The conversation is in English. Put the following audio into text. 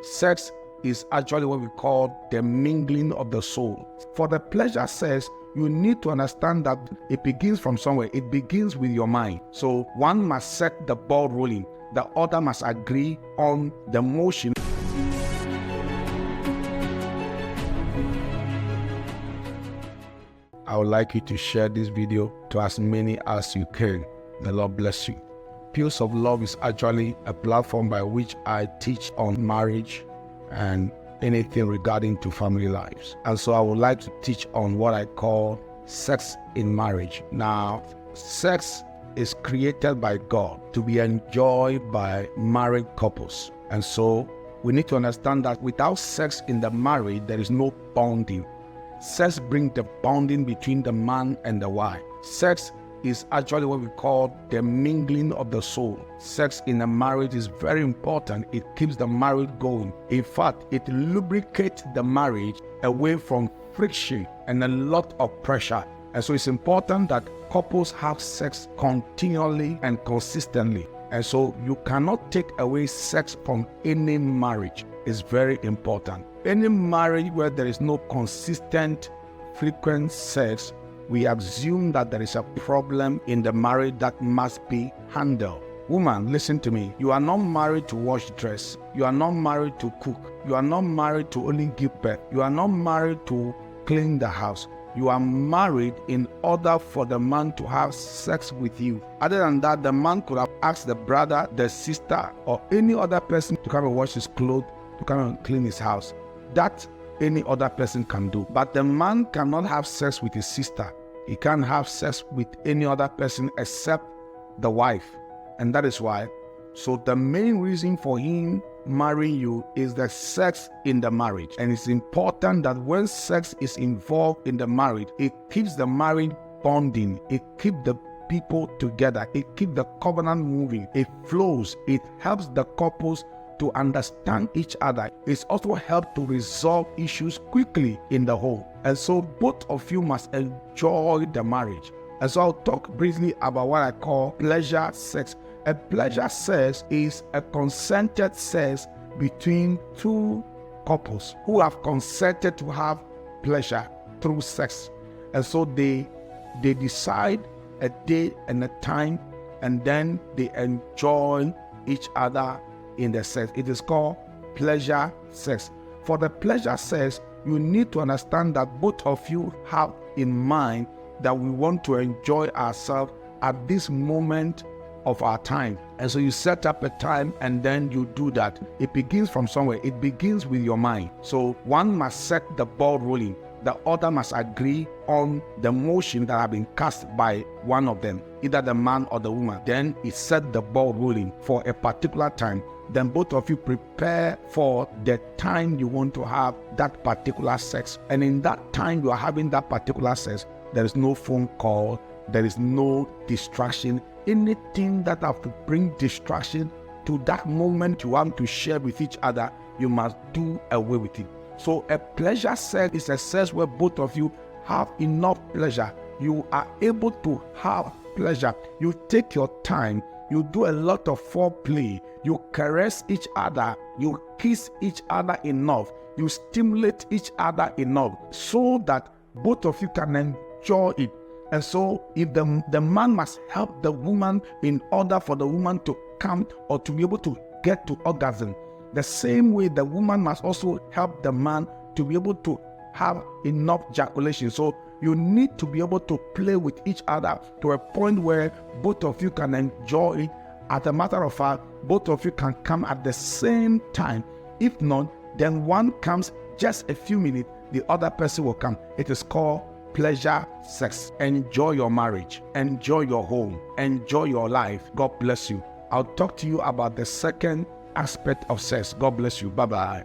Sex is actually what we call the mingling of the soul. For the pleasure sex, you need to understand that it begins from somewhere. It begins with your mind. So one must set the ball rolling. The other must agree on the motion. I would like you to share this video to as many as you can. The Lord bless you. Pulse of Love is actually a platform by which I teach on marriage and anything regarding to family lives. And so I would like to teach on what I call sex in marriage. Now, sex is created by God to be enjoyed by married couples. And so we need to understand that without sex in the marriage, there is no bonding. Sex brings the bonding between the man and the wife. Sex is actually what we call the mingling of the soul. Sex in a marriage is very important. It keeps the marriage going. In fact, it lubricates the marriage away from friction and a lot of pressure. And so it's important that couples have sex continually and consistently. And so you cannot take away sex from any marriage. It's very important. Any marriage where there is no consistent, frequent sex, we assume that there is a problem in the marriage that must be handled. Woman, listen to me. You are not married to wash dress. You are not married to cook. You are not married to only give birth. You are not married to clean the house. You are married in order for the man to have sex with you. Other than that, the man could have asked the brother, the sister, or any other person to come and wash his clothes, to come and clean his house. That any other person can do. But the man cannot have sex with his sister. He can't have sex with any other person except the wife. And that is why. So the main reason for him marrying you is the sex in the marriage. And it's important that when sex is involved in the marriage, it keeps the marriage bonding. It keeps the people together. It keeps the covenant moving. It flows. It helps the couples to understand each other. It's also helped to resolve issues quickly in the home. And so both of you must enjoy the marriage. And so I'll talk briefly about what I call pleasure sex. A pleasure sex is a consented sex between two couples who have consented to have pleasure through sex. And so they decide a day and a time, and then they enjoy each other in the sex. It is called pleasure sex. For the pleasure sex, you need to understand that both of you have in mind that we want to enjoy ourselves at this moment of our time. And so you set up a time and then you do that. It begins from somewhere. It begins with your mind. So one must set the ball rolling. The other must agree on the motion that have been cast by one of them, either the man or the woman. Then it set the ball rolling for a particular time. Then both of you prepare for the time you want to have that particular sex. And in that time you are having that particular sex, there is no phone call, there is no distraction. Anything that have to bring distraction to that moment you want to share with each other, you must do away with it. So a pleasure sex is a sex where both of you have enough pleasure. You are able to have pleasure. You take your time. You do a lot of foreplay. You caress each other. You kiss each other enough. You stimulate each other enough so that both of you can enjoy it. And so if the man must help the woman in order for the woman to come or to be able to get to orgasm, the same way the woman must also help the man to be able to have enough ejaculation. So you need to be able to play with each other to a point where both of you can enjoy it. As a matter of fact, both of you can come at the same time. If not, then one comes just a few minutes, the other person will come. It is called pleasure sex. Enjoy your marriage. Enjoy your home. Enjoy your life. God bless you. I'll talk to you about the second aspect of sex. God bless you. Bye-bye.